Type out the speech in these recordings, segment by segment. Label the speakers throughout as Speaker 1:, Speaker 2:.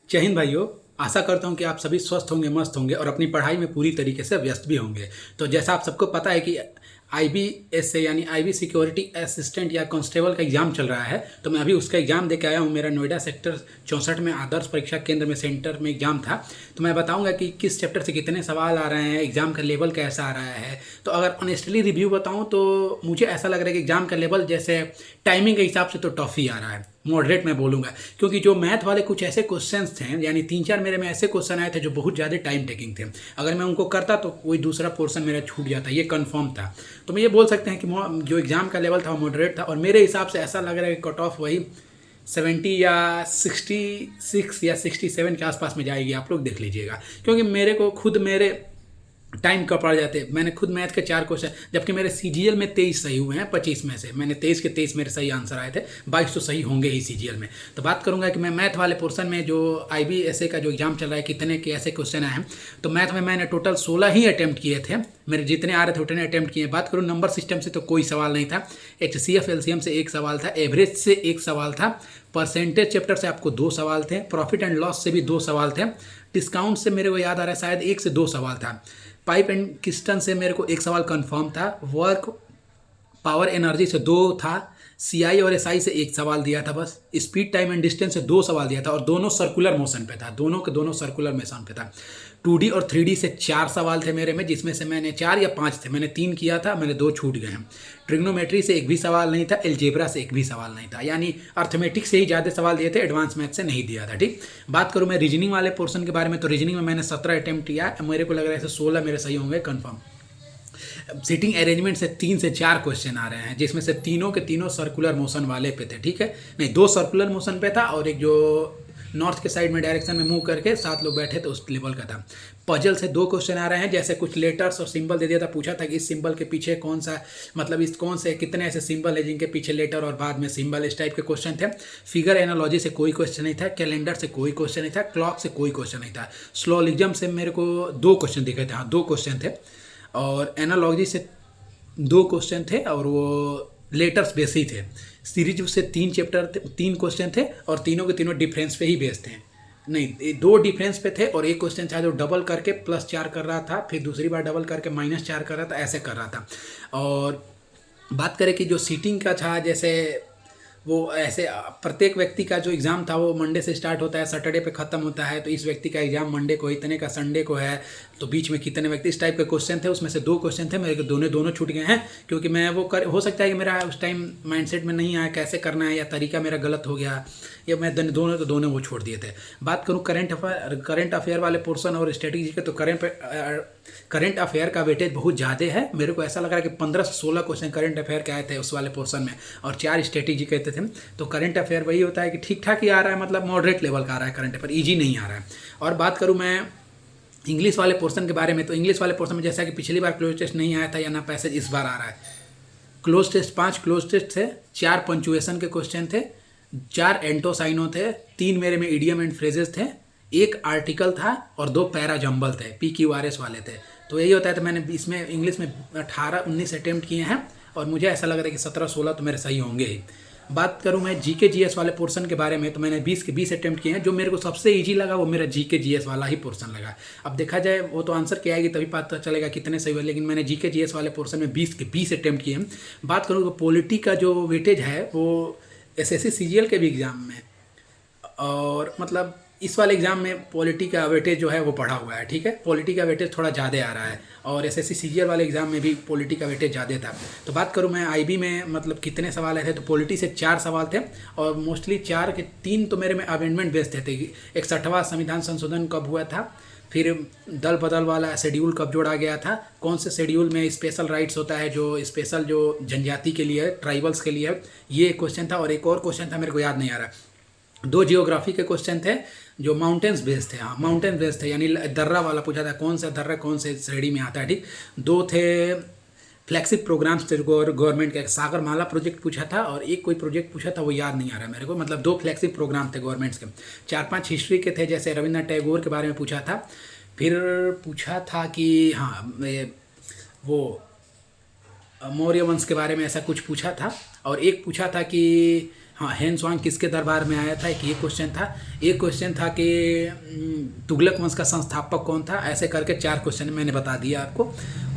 Speaker 1: जय हिंद भाइयों। आशा करता हूँ कि आप सभी स्वस्थ होंगे, मस्त होंगे और अपनी पढ़ाई में पूरी तरीके से व्यस्त भी होंगे। तो जैसा आप सबको पता है कि IBS से यानी IB सिक्योरिटी असिस्टेंट या कांस्टेबल का एग्ज़ाम चल रहा है, तो मैं अभी उसका एग्ज़ाम दे के आया हूँ। मेरा नोएडा सेक्टर 64 में आदर्श परीक्षा केंद्र में सेंटर में एग्ज़ाम था। तो मैं बताऊंगा कि किस चैप्टर से कितने सवाल आ रहे हैं, एग्ज़ाम का लेवल कैसा आ रहा है। तो अगर ऑनेस्टली रिव्यू बताऊं तो मुझे ऐसा लग रहा है कि एग्ज़ाम का लेवल जैसे टाइमिंग के हिसाब से तो टफ ही आ रहा है, मॉडरेट मैं बोलूँगा। क्योंकि जो मैथ वाले कुछ ऐसे क्वेश्चंस थे, यानी 3-4 मेरे में ऐसे क्वेश्चन आए थे जो बहुत ज़्यादा टाइम टेकिंग थे। अगर मैं उनको करता तो कोई दूसरा पोर्शन मेरा छूट जाता, ये कंफर्म था। तो मैं ये बोल सकते हैं कि जो एग्ज़ाम का लेवल था वो मॉडरेट था, और मेरे हिसाब से ऐसा लग रहा है कि कट ऑफ वही 70 या 66 या 67 के आसपास में जाएगी। आप लोग देख लीजिएगा, क्योंकि मेरे को खुद मेरे टाइम का पड़ जाते। मैंने खुद मैथ के 4 क्वेश्चन, जबकि मेरे CGL में 23 सही हुए हैं 25 में से। मैंने 23 के 23 मेरे सही आंसर आए थे, 22 तो सही होंगे ही CGL में। तो बात करूंगा कि मैं मैथ वाले पोर्शन में जो IBSA का जो एग्जाम चल रहा है, कितने के ऐसे क्वेश्चन आए हैं। तो मैथ में मैंने टोटल 16 ही अटैम्प्ट किए थे। मेरे जितने आ रहे थे उतने अटैम्प्ट किए। बात करूँ नंबर सिस्टम से तो कोई सवाल नहीं था। HCF LCM से एक सवाल था, एवरेज से एक सवाल था, परसेंटेज चैप्टर से आपको 2 सवाल थे, प्रॉफिट एंड लॉस से भी 2 सवाल थे, डिस्काउंट से मेरे को याद आ रहा है शायद 1 से 2 सवाल था, पाइप एंड किस्टन से मेरे को 1 सवाल कंफर्म था, वर्क पावर एनर्जी से 2 था, CI और SI से 1 सवाल दिया था बस, स्पीड टाइम एंड डिस्टेंस से 2 सवाल दिया था, और दोनों सर्कुलर मोशन पे था, दोनों के दोनों सर्कुलर मोशन पे था। 2D और 3D से 4 सवाल थे मेरे में, जिसमें से मैंने 4 या 5 थे, मैंने 3 किया था, मैंने 2 छूट गए हैं। ट्रिग्नोमेट्री से 1 भी सवाल नहीं था, एलजेब्रा से 1 भी सवाल नहीं था, यानी अर्थमेटिक से ही ज़्यादा सवाल दिए थे, एडवांस मैथ से नहीं दिया था। ठीक, बात करूँ मैं रीजनिंग वाले पोर्शन के बारे में, तो रीजनिंग में मैंने 17 अटैम्प्ट किया, मेरे को लग रहा है 16 मेरे सही होंगे कन्फर्म। सीटिंग अरेंजमेंट से 3 से 4 क्वेश्चन आ रहे हैं, जिसमें से तीनों के तीनों सर्कुलर मोशन वाले पे थे। ठीक है, नहीं 2 सर्कुलर मोशन पे था, और एक जो नॉर्थ के साइड में डायरेक्शन में मूव करके 7 लोग बैठे तो उस लेवल का था। पजल से 2 क्वेश्चन आ रहे हैं, जैसे कुछ लेटर्स और सिंबल दे दिया था, पूछा था कि इस सिंबल के पीछे कौन सा, मतलब इस कौन से कितने ऐसे सिंबल है जिनके पीछे लेटर और बाद में सिंबल, इस टाइप के क्वेश्चन थे। फिगर एनालॉजी से कोई क्वेश्चन नहीं था, कैलेंडर से कोई क्वेश्चन नहीं था, क्लॉक से कोई क्वेश्चन नहीं था। स्लोलिज्म से मेरे को 2 क्वेश्चन दिखे थे, हाँ 2 क्वेश्चन थे, और एनालॉजी से 2 क्वेश्चन थे, और वो लेटर्स बेस ही थे। सीरीज से 3 चैप्टर 3 क्वेश्चन थे, और तीनों के तीनों डिफरेंस पे ही बेस्ड थे। नहीं 2 डिफरेंस पे थे, और एक क्वेश्चन था जो डबल करके +4 कर रहा था, फिर दूसरी बार डबल करके -4 कर रहा था, ऐसे कर रहा था। और बात करें कि जो सीटिंग का था, जैसे वो ऐसे प्रत्येक व्यक्ति का जो एग्ज़ाम था वो मंडे से स्टार्ट होता है, सैटरडे पे ख़त्म होता है। तो इस व्यक्ति का एग्ज़ाम मंडे को, इतने का संडे को है, तो बीच में कितने व्यक्ति, इस टाइप के क्वेश्चन थे। उसमें से 2 क्वेश्चन थे मेरे को, दोनों छूट गए हैं, क्योंकि मैं वो हो सकता है कि मेरा उस टाइम माइंडसेट में नहीं आया कैसे करना है, या तरीका मेरा गलत हो गया, या मैं दोनों वो छोड़ दिए थे। बात करूँ करंट अफेयर वाले पोर्सन और स्ट्रेटेजी के, तो करंट अफेयर का वेटेज बहुत ज़्यादा है। मेरे को ऐसा लग रहा है कि 15 से 16 क्वेश्चन करंट अफेयर के आए थे उस वाले पोर्शन में, और 4 स्ट्रेटेजी कहते थे। तो करंट अफेयर वही होता है कि ठीक ठाक ही आ रहा है, मतलब मॉडरेट लेवल का आ रहा है करंट अफेयर, ईजी नहीं आ रहा है। और बात करूँ मैं इंग्लिश वाले पोर्शन के बारे में, तो इंग्लिश वाले पोर्शन में जैसा कि पिछली बार क्लोज टेस्ट नहीं आया था, या ना पैसेज इस बार आ रहा है। क्लोज टेस्ट 5 क्लोज टेस्ट थे, 4 पंचुएशन के क्वेश्चन थे, 4 एंटोसाइनो थे, 3 मेरे में इडियम एंड फ्रेजेस थे, 1 आर्टिकल था, और 2 पैरा जंबल थे, PQRS वाले थे। तो यही होता है। तो मैंने इसमें इंग्लिश में 18-19 अटैम्प्ट किए हैं, और मुझे ऐसा लग रहा है कि 17-16 तो मेरे सही होंगे ही। बात करूं मैं GK GS वाले पोर्शन के बारे में, तो मैंने 20 के 20 अटैम्प्ट किए हैं। जो मेरे को सबसे इजी लगा वो मेरा GK GS वाला ही पोर्शन लगा। अब देखा जाए वो तो आंसर क्या आएगी तभी पता चलेगा कितने सही हुए, लेकिन मैंने GK GS वाले पोर्शन में 20 के 20 अटैम्प्ट किए हैं। बात करूँ तो पॉलिटी का जो वेटेज है वो SSC CGL के भी एग्ज़ाम में, और मतलब इस वाले एग्ज़ाम में पॉलिटी का वेटेज जो है वो बढ़ा हुआ है। ठीक है, पॉलिटी का वेटेज थोड़ा ज़्यादा आ रहा है, और SSC CGL वाले एग्ज़ाम में भी पॉलिटी का वेटेज ज़्यादा था। तो बात करूँ मैं IB में, मतलब कितने सवाल आए थे, तो पॉलिटी से 4 सवाल थे, और मोस्टली 4 के 3 तो मेरे में अमेंडमेंट बेस्ड थे। 61वां संविधान संशोधन कब हुआ था, फिर दल बदल वाला शेड्यूल कब जोड़ा गया था, कौन से शेड्यूल में स्पेशल राइट्स होता है, जो स्पेशल जो जनजाति के लिए, ट्राइबल्स के लिए, ये क्वेश्चन था। और एक और क्वेश्चन था, मेरे को याद नहीं आ रहा। 2 जियोग्राफी के क्वेश्चन थे जो माउंटेन्स बेस्ड थे, हाँ माउंटेन बेस्ड थे, यानी दर्रा वाला पूछा था, कौन सा दर्रा कौन से श्रेणी में आता है। ठीक, 2 थे फ्लैगशिप प्रोग्राम्स थे गवर्नमेंट का, सागरमाला प्रोजेक्ट पूछा था, और एक कोई प्रोजेक्ट पूछा था वो याद नहीं आ रहा मेरे को, मतलब 2 फ्लैगशिप प्रोग्राम थे गवर्नमेंट्स के। 4-5 हिस्ट्री के थे, जैसे रविन्द्रनाथ टैगोर के बारे में पूछा था। फिर पूछा था कि हाँ वो मौर्य वंश के बारे में ऐसा कुछ पूछा था, और एक पूछा था कि हाँ, हेन स्वांग किसके दरबार में आया था, एक क्वेश्चन था। एक क्वेश्चन था कि तुगलक वंश का संस्थापक कौन था। ऐसे करके 4 क्वेश्चन मैंने बता दिया आपको।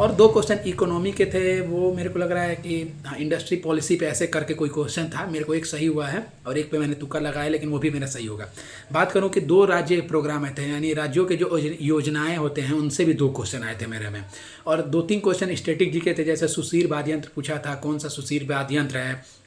Speaker 1: और 2 क्वेश्चन इकोनॉमी के थे, वो मेरे को लग रहा है कि हाँ, इंडस्ट्री पॉलिसी पे ऐसे करके कोई क्वेश्चन था। मेरे को एक सही हुआ है और एक पे मैंने तुक्का लगाया, लेकिन वो भी मेरा सही होगा। बात करूँ कि 2 राज्य प्रोग्राम आए थे, यानी राज्यों के जो योजनाएं होते हैं उनसे भी 2 क्वेश्चन आए थे मेरे में। और 2-3 क्वेश्चन स्टैटिक जी के थे, जैसे सुशीर वाद्य यंत्र पूछा था, कौन सा सुशीर वाद्य यंत्र है।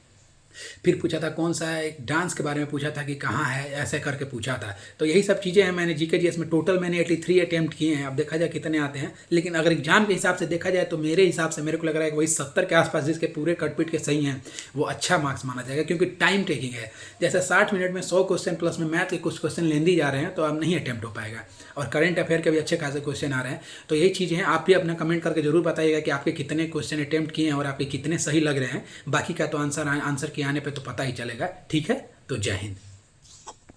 Speaker 1: फिर पूछा था कौन सा एक डांस के बारे में पूछा था कि कहाँ है, ऐसे करके पूछा था। तो यही सब चीज़ें हैं मैंने जीके जीएस में टोटल मैंने 83 अटैम्प्ट किए हैं। अब देखा जाए कितने आते हैं, लेकिन अगर एग्जाम के हिसाब से देखा जाए तो मेरे हिसाब से मेरे को लग रहा है कि वही 70 के आसपास जिसके पूरे कटपीट के सही हैं वो अच्छा मार्क्स माना जाएगा, क्योंकि टाइम टेकिंग है। जैसे 60 मिनट में 100 क्वेश्चन प्लस में मैथ के कुछ क्वेश्चन लेंदी जा रहे हैं, तो अब नहीं अटैम्प्ट हो पाएगा। और करंट अफेयर के भी अच्छे खासे क्वेश्चन आ रहे हैं। तो यही चीज़ें हैं, आप भी अपना कमेंट करके जरूर बताइएगा कि आपके कितने क्वेश्चन अटैम्प्ट किए हैं और आपके कितने सही लग रहे हैं। बाकी का तो आंसर के आने पे तो पता ही चलेगा। ठीक है, तो जय हिंद।